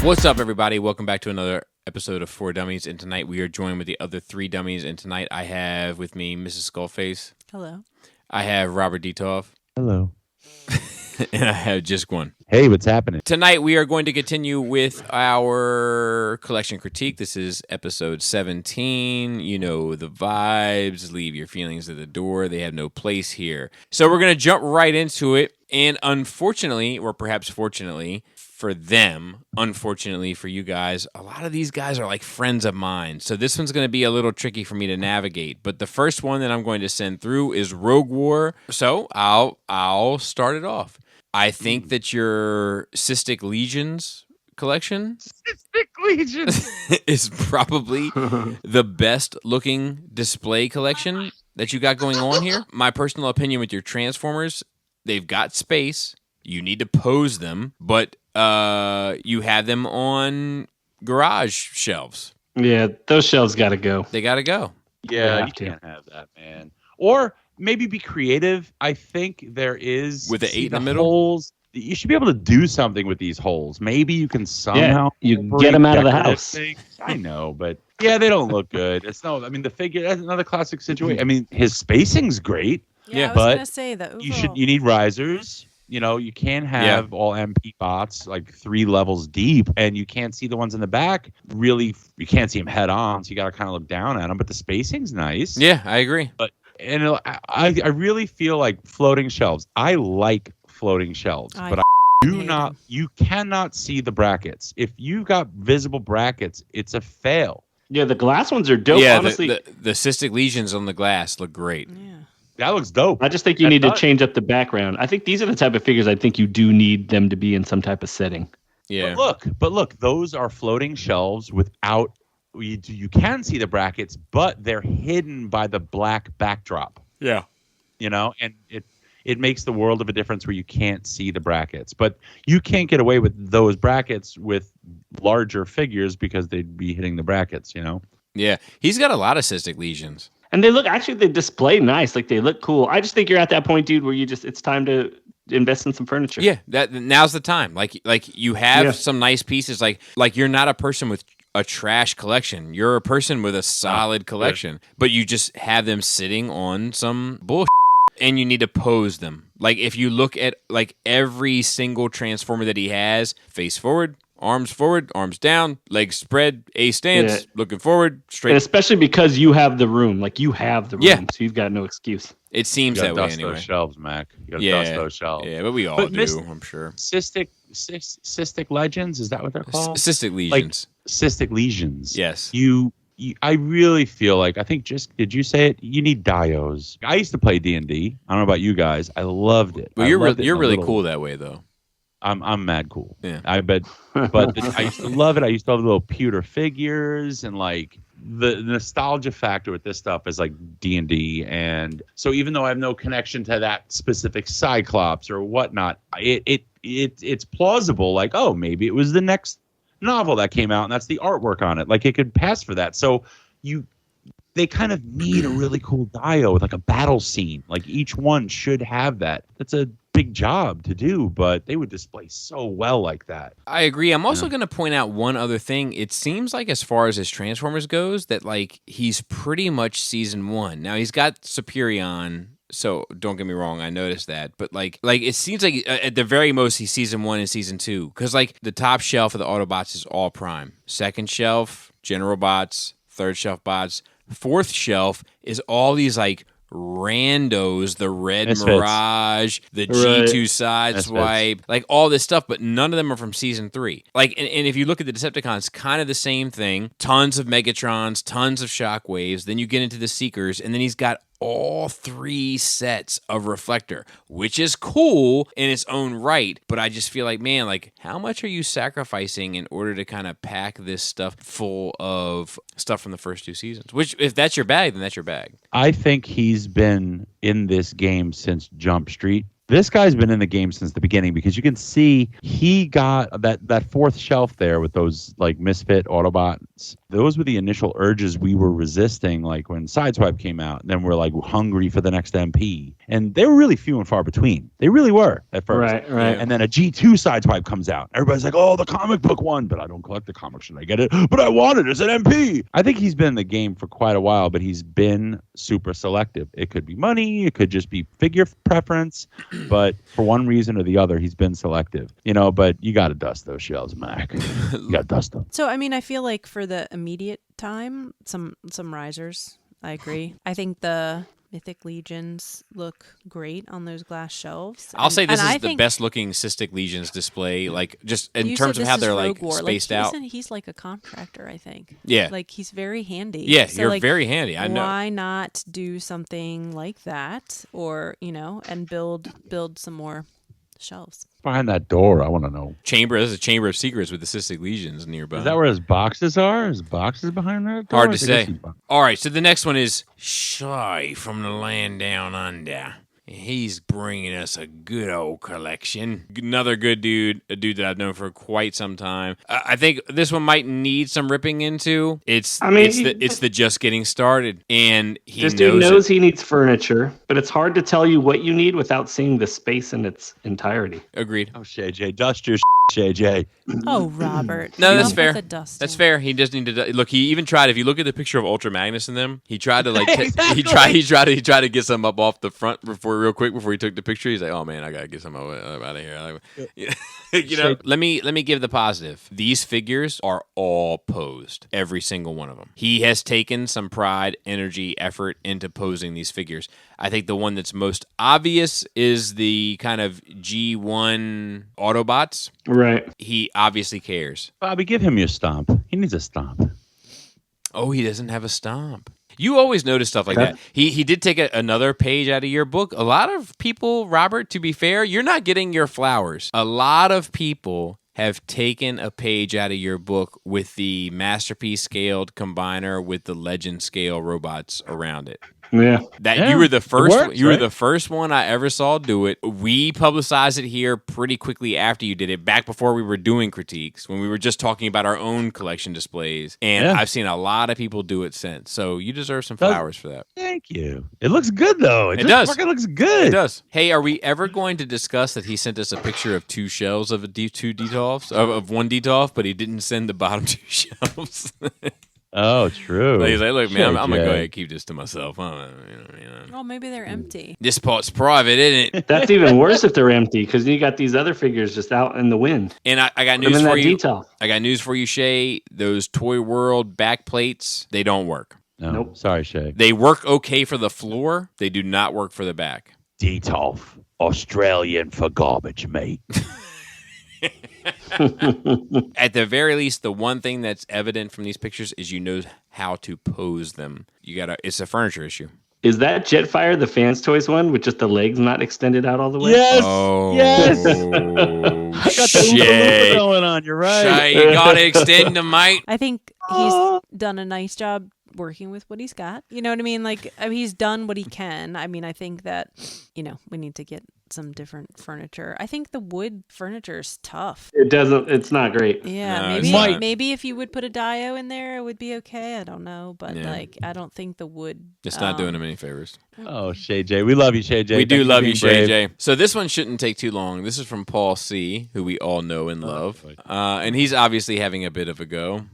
What's up, everybody? Welcome back to another episode of 4 Dummies, and tonight we are joined with the other 3 dummies, and tonight I have with me Mrs. Skullface. Hello. I have Robert Detov. Hello. And I have Just One. Hey, what's happening? Tonight we are going to continue with our collection critique. This is episode 17. You know the vibes. Leave your feelings at the door. They have no place here. So we're going to jump right into it. And unfortunately, or perhaps fortunately for them, unfortunately for you guys, a lot of these guys are like friends of mine. So this one's going to be a little tricky for me to navigate. But the first one that I'm going to send through is Rogue War. So I'll start it off. I think that your Cystic Legions collection is probably the best looking display collection that you got going on here. My personal opinion with your Transformers, they've got space. You need to pose them, but you have them on garage shelves. Yeah, those shelves got to go. They got to go. Yeah, you can't have that, man. Or maybe be creative. I think there is with the 8 in the middle. Holes. You should be able to do something with these holes. Maybe you can somehow you get them out of the house. I know, but yeah, they don't look good. It's no. I mean, the figure. That's another classic situation. I mean, his spacing's great. Yeah, I was but gonna say that. You need risers. You know, you can't have all MP bots like 3 levels deep, and you can't see the ones in the back. Really, you can't see them head on, so you got to kind of look down at them. But the spacing's nice. Yeah, I agree. And I really feel like floating shelves. I like floating shelves, but I do not. You cannot see the brackets. If you got visible brackets, it's a fail. Yeah, the glass ones are dope. Yeah, honestly. the Cystic Legions on the glass look great. Yeah. That looks dope. I just think you need to change up the background. I think these are the type of figures I think you do need them to be in some type of setting. Yeah. But look, those are floating shelves without. You can see the brackets, but they're hidden by the black backdrop. Yeah. You know, and it makes the world of a difference where you can't see the brackets. But you can't get away with those brackets with larger figures because they'd be hitting the brackets, you know? Yeah. He's got a lot of Cystic Legions. And they display nice. Like, they look cool. I just think you're at that point, dude, where it's time to invest in some furniture. Yeah, now's the time. Like you have some nice pieces. Like you're not a person with a trash collection. You're a person with a solid collection, but you just have them sitting on some bullshit, and you need to pose them. Like, if you look at like every single Transformer that he has, face forward, arms down, legs spread, A stance, looking forward, straight. And especially because you have the room. Like, you have the room, so you've got no excuse. It seems that way anyway. Those shelves, Mac. You gotta dust those shelves. Yeah, but we all do, I'm sure. Cystic Legends, is that what they're called? Cystic Legions. Like, Cystic Legions. Yes. I really feel like, I think did you say it? You need dios. I used to play D&D. I don't know about you guys. I loved it. But you're really cool that way, though. I'm mad cool. Yeah. I bet. But I used to love it. I used to have little pewter figures, and like the nostalgia factor with this stuff is like D&D. And so even though I have no connection to that specific Cyclops or whatnot, it's plausible. Like, oh, maybe it was the next novel that came out, and that's the artwork on it. Like, it could pass for that. So they kind of need a really cool dio with like a battle scene. Like, each one should have that. That's a big job to do, but they would display so well like that. I agree. I'm also going to point out one other thing. It seems like, as far as his Transformers goes, that like he's pretty much season 1. Now, he's got Superion, so don't get me wrong, I noticed that. But like it seems like at the very most he's season 1 and season 2, because like the top shelf of the Autobots is all Prime. Second shelf, General Bots. Third shelf bots. Fourth shelf is all these like randos, the Red Mirage, the G2 Sideswipe, like all this stuff, but none of them are from season 3. Like, and if you look at the Decepticons, kind of the same thing. Tons of Megatrons, tons of Shockwaves. Then you get into the Seekers, and then he's got all 3 sets of Reflector, which is cool in its own right. But I just feel like, man, like, how much are you sacrificing in order to kind of pack this stuff full of stuff from the first 2 seasons? Which, if that's your bag, then that's your bag. I think he's been in this game since Jump Street. This guy's been in the game since the beginning because you can see he got that fourth shelf there with those like misfit Autobots. Those were the initial urges we were resisting, like when Sideswipe came out. And then we're like hungry for the next MP. And they were really few and far between. They really were at first. Right. And then a G2 Sideswipe comes out. Everybody's like, oh, the comic book one. But I don't collect the comic. Should I get it? But I want it as an MP. I think he's been in the game for quite a while, but he's been super selective. It could be money. It could just be figure preference. But for one reason or the other, he's been selective. But you got to dust those shelves, Mac. You got to dust them. So, I mean, I feel like for the immediate time, some risers, I agree. I think the Mythic Legions look great on those glass shelves. I'll say this is the best looking Cystic Legions display, like just in terms of how they're like spaced out. He's like a contractor, I think. Yeah. Like he's very handy. Yeah, so, you're like, very handy. I know. Why not do something like that, or and build some more shelves? Behind that door, I want to know. There's a chamber of secrets with the Cystic Legions nearby. Is that where his boxes are? His boxes behind that door? Hard to say. All right, so the next one is Shy from the land down under. He's bringing us a good old collection. Another good dude, a dude that I've known for quite some time. I think this one might need some ripping into. It's the just getting started, and this dude knows he needs furniture, but it's hard to tell you what you need without seeing the space in its entirety. Agreed. Oh, Shay J, dust your Shay J. Oh, Robert. No, that's fair. That's fair. He does need to look. He even tried. If you look at the picture of Ultra Magnus in them, he tried to like. Exactly. He tried to get some up off the front real quick before he took the picture. He's like, "Oh man, I gotta get some out of here." Let me give the positive. These figures are all posed, every single one of them. He has taken some pride, energy, effort into posing these figures. I think the one that's most obvious is the kind of G1 Autobots. Right. He obviously cares. Bobby, give him your stomp. He needs a stomp. Oh, he doesn't have a stomp. You always notice stuff like that. He did take another page out of your book. A lot of people, Robert, to be fair, you're not getting your flowers. A lot of people have taken a page out of your book with the Masterpiece scaled combiner with the Legend scale robots around it. Yeah. You were the first. Works, you were the first one I ever saw do it. We publicized it here pretty quickly after you did it, back before we were doing critiques, when we were just talking about our own collection displays. And I've seen a lot of people do it since. So you deserve some flowers for that. Thank you. It looks good though. It does. Fucking looks good. It does. Hey, are we ever going to discuss that he sent us a picture of two shelves of two Detolfs, of one Detolf, but he didn't send the bottom two shelves? Oh, true. Like, he's like, look, man, I'm gonna go ahead and keep this to myself. Oh, maybe they're empty. This part's private, isn't it? That's even worse if they're empty, because you got these other figures just out in the wind. And I got news for you. Detail. I got news for you, Shay. Those Toy World back plates, they don't work. No, nope. Sorry, Shay. They work okay for the floor. They do not work for the back. Detolf, Australian for garbage, mate. At the very least, the one thing that's evident from these pictures is you know how to pose them. It's a furniture issue. Is that Jetfire the Fans Toys one with just the legs not extended out all the way? Yes. Oh, yes. I got the going on. You're right. Shay, you gotta extend them, mate. I think he's done a nice job working with what he's got. You know what I mean? Like, he's done what he can. I mean, I think that, we need to get some different furniture. I think the wood furniture is tough. It's not great. Yeah, maybe if you would put a Dio in there, it would be okay. I don't know, but I don't think the wood. It's not doing him any favors. Oh, Shay J, we love you, Shay J. We do love you, Shay J. So this one shouldn't take too long. This is from Paul C, who we all know and love, and he's obviously having a bit of a go.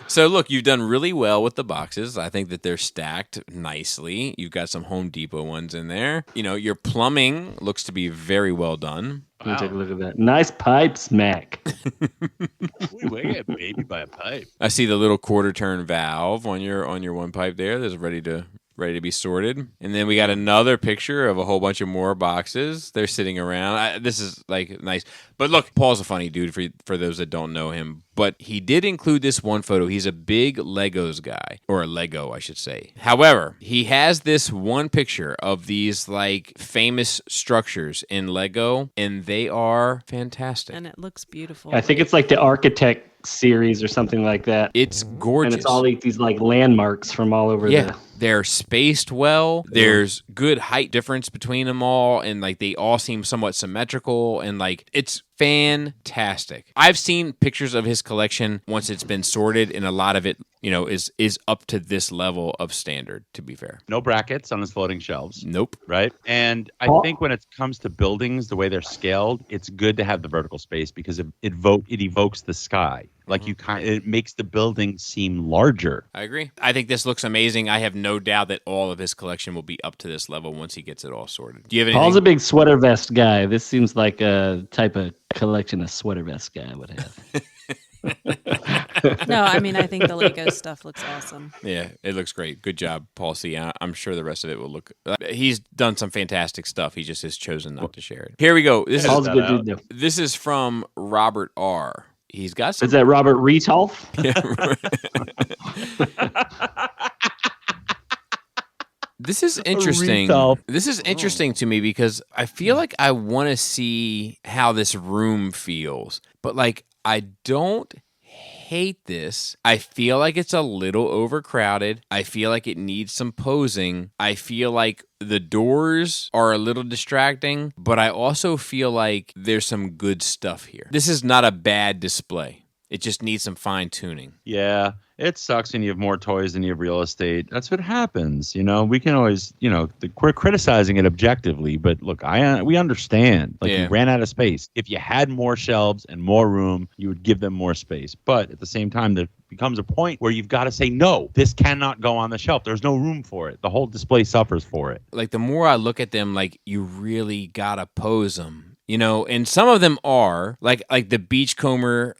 So look, you've done really well with the boxes. I think that they're stacked nicely. You've got some Home Depot ones in there. Your plumbing looks to be very well done. Wow. Take a look at that. Nice pipes, Mac. We get baby by a pipe. I see the little quarter turn valve on your one pipe there. That's ready to be sorted. And then we got another picture of a whole bunch of more boxes. They're sitting around. This is like nice. But look, Paul's a funny dude for those that don't know him. But he did include this one photo. He's a big Legos guy, or a Lego, I should say. However, he has this one picture of these like famous structures in Lego, and they are fantastic. And it looks beautiful. I think it's like the Architect series or something like that. It's gorgeous. And it's all like these like landmarks from all over They're spaced well. There's good height difference between them all, and like they all seem somewhat symmetrical, and like it's fantastic. I've seen pictures of his collection once it's been sorted, and a lot of it, is up to this level of standard, to be fair. No brackets on his floating shelves. Nope. Right? And I think when it comes to buildings, the way they're scaled, it's good to have the vertical space because it evokes the sky. Like it makes the building seem larger. I agree. I think this looks amazing. I have no doubt that all of his collection will be up to this level once he gets it all sorted. Do you have anything? Paul's a big sweater vest guy. This seems like a type of collection a sweater vest guy would have. No, I mean, I think the Lego stuff looks awesome. Yeah, it looks great. Good job, Paul C. I'm sure the rest of it will look... He's done some fantastic stuff. He just has chosen not to share it. Here we go. Paul's a good dude, though. This is from Robert R. He's got some... Is that Robert Retolf? Yeah. This is interesting. This is interesting to me because I feel like I want to see how this room feels. But like, I don't hate this. I feel like it's a little overcrowded. I feel like it needs some posing. I feel like the doors are a little distracting, but I also feel like there's some good stuff here. This is not a bad display. It just needs some fine tuning. Yeah, it sucks when you have more toys than you have real estate. That's what happens. We can always, we're criticizing it objectively, but look, we understand. Like, you ran out of space. If you had more shelves and more room, you would give them more space. But at the same time, there becomes a point where you've got to say, no, this cannot go on the shelf. There's no room for it. The whole display suffers for it. Like, the more I look at them, like, you really got to pose them. And some of them are like the Beachcomber,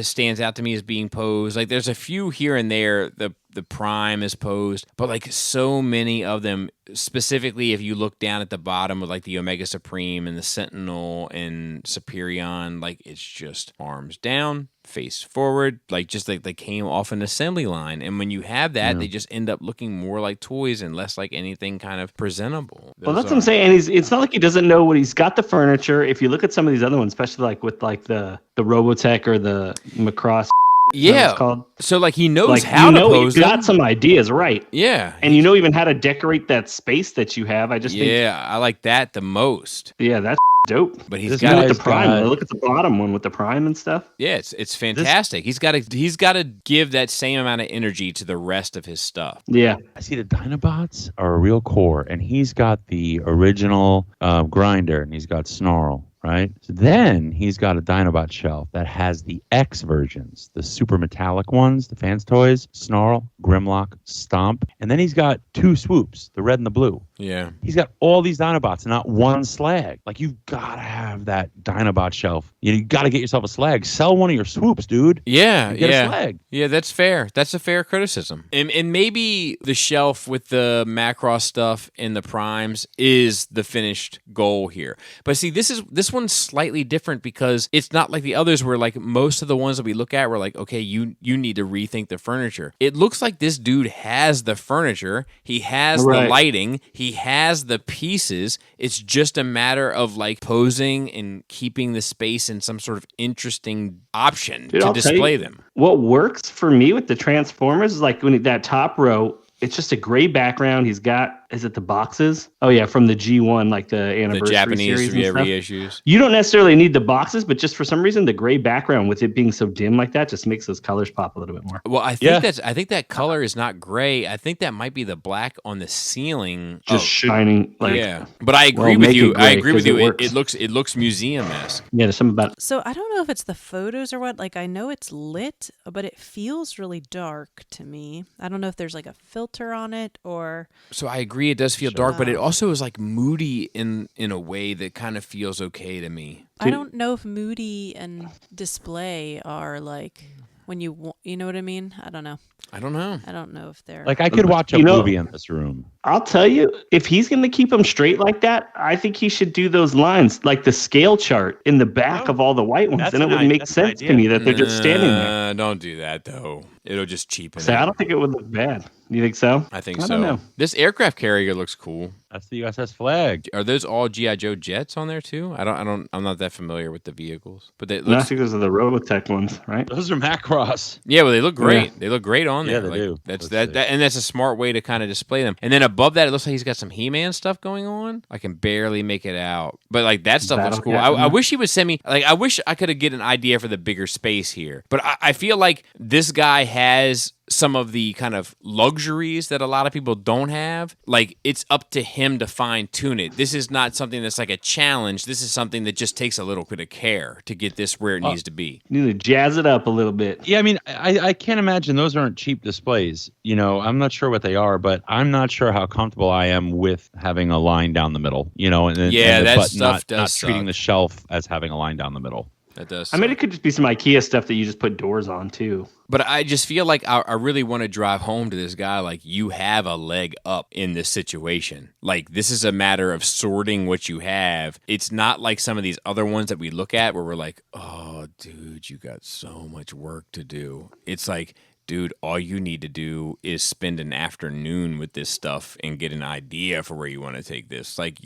stands out to me as being posed. Like, there's a few here and there. The Prime is posed, but like so many of them, specifically if you look down at the bottom of like the Omega Supreme and the Sentinel and Superion, like it's just arms down, face forward, like they came off an assembly line. And when you have that, they just end up looking more like toys and less like anything kind of presentable. Well, that's what I'm saying. And it's not like he doesn't know what he's got the furniture. If you look at some of these other ones, especially like with like the Robotech or the Macross. Yeah. So like he knows how to pose. He's got some ideas, right? Yeah. And even how to decorate that space that you have. I think I like that the most. Yeah, that's dope. But he's got the Prime. Look at the bottom one with the Prime and stuff. Yeah, it's fantastic. He's got to give that same amount of energy to the rest of his stuff. Yeah. I see the Dinobots are a real core, and he's got the original Grinder, and he's got Snarl. Right. So then he's got a Dinobot shelf that has the X versions, the super metallic ones, the fans toys, Snarl, Grimlock, Stomp. And then he's got two swoops, the red and the blue. Yeah. He's got all these Dinobots and not one slag. Like, you've got to have that Dinobot shelf. You got to get yourself a slag. Sell one of your swoops, dude. Yeah. Get a slag. Yeah, that's fair. That's a fair criticism. And maybe the shelf with the Macross stuff and the Primes is the finished goal here. But see, this one's slightly different because it's not like the others where like most of the ones that we look at were like, okay, you need to rethink the furniture. It looks like this dude has the furniture. He has the lighting. He has the pieces. It's just a matter of like posing and keeping the space in some sort of interesting option to display them. What works for me with the Transformers is like when that top row, it's just a gray background. He's got, is it the boxes? Oh yeah, from the G1, like the anniversary the Japanese series and stuff. Reissues. You don't necessarily need the boxes, but just for some reason, the gray background with it being so dim like that just makes those colors pop a little bit more. Well, I think that color is not gray. I think that might be the black on the ceiling, just shining. But I agree with you. I agree with you. It looks museum-esque. Yeah, there's something about it. So I don't know if it's the photos or what. Like, I know it's lit, but it feels really dark to me. I don't know if there's like a filter on it or. So I agree, it does feel dark, but it also is like moody in a way that kind of feels okay to me. I don't know if moody and display are like when you know what I mean? I don't know. I don't know if they're like I could watch a movie in this room. I'll tell you, if he's going to keep them straight like that, I think he should do those lines like the scale chart in the back of all the white ones, and it would make sense to me that they're just standing there. Don't do that though. It'll just cheapen. I don't think it would look bad. You think so? I think I so. don't know. This aircraft carrier looks cool. That's the USS Flag. Are those all GI Joe jets on there too? I'm not that familiar with the vehicles, but they No, I look. think those are the Robotech ones, right? Those are Macross. Yeah, well, they look great. Yeah. They look great on there. Yeah, they do. That's Let's see. and that's a smart way to kind of display them. And then above that, it looks like he's got some He-Man stuff going on. I can barely make it out, but like that stuff looks cool. Battle Cat. I wish he would send me. Like, I wish I could get an idea for the bigger space here. But I feel like this guy has some of the kind of luxuries that a lot of people don't have. Like, it's up to him to fine tune it. This is not something that's like a challenge. This is something that just takes a little bit of care to get this where it needs to be. You need to jazz it up a little bit. Yeah, I mean, I can't imagine those aren't cheap displays. You know, I'm not sure what they are, but I'm not sure how comfortable I am with having a line down the middle. You know, and Yeah, and that but stuff not does treating suck. the shelf as having a line down the middle. That does. I mean, suck. it could just be some IKEA stuff that you just put doors on too. But I just feel like I really want to drive home to this guy. Like, you have a leg up in this situation. Like, this is a matter of sorting what you have. It's not like some of these other ones that we look at where we're like, oh, dude, you got so much work to do. It's like, dude, all you need to do is spend an afternoon with this stuff and get an idea for where you want to take this. Like,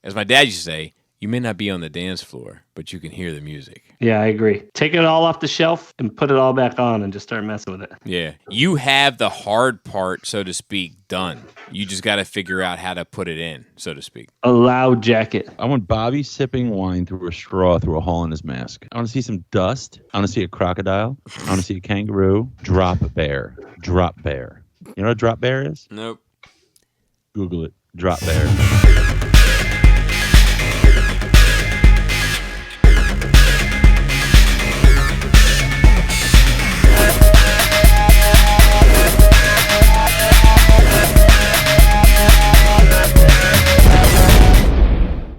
as my dad used to say, you may not be on the dance floor, but you can hear the music. Yeah, I agree. Take it all off the shelf and put it all back on and just start messing with it. Yeah. You have the hard part, so to speak, done. You just got to figure out how to put it in, so to speak. A loud jacket. I want Bobby sipping wine through a straw through a hole in his mask. I want to see some dust. I want to see a crocodile. I want to see a kangaroo. Drop bear. Drop bear. You know what a drop bear is? Nope. Google it. Drop bear.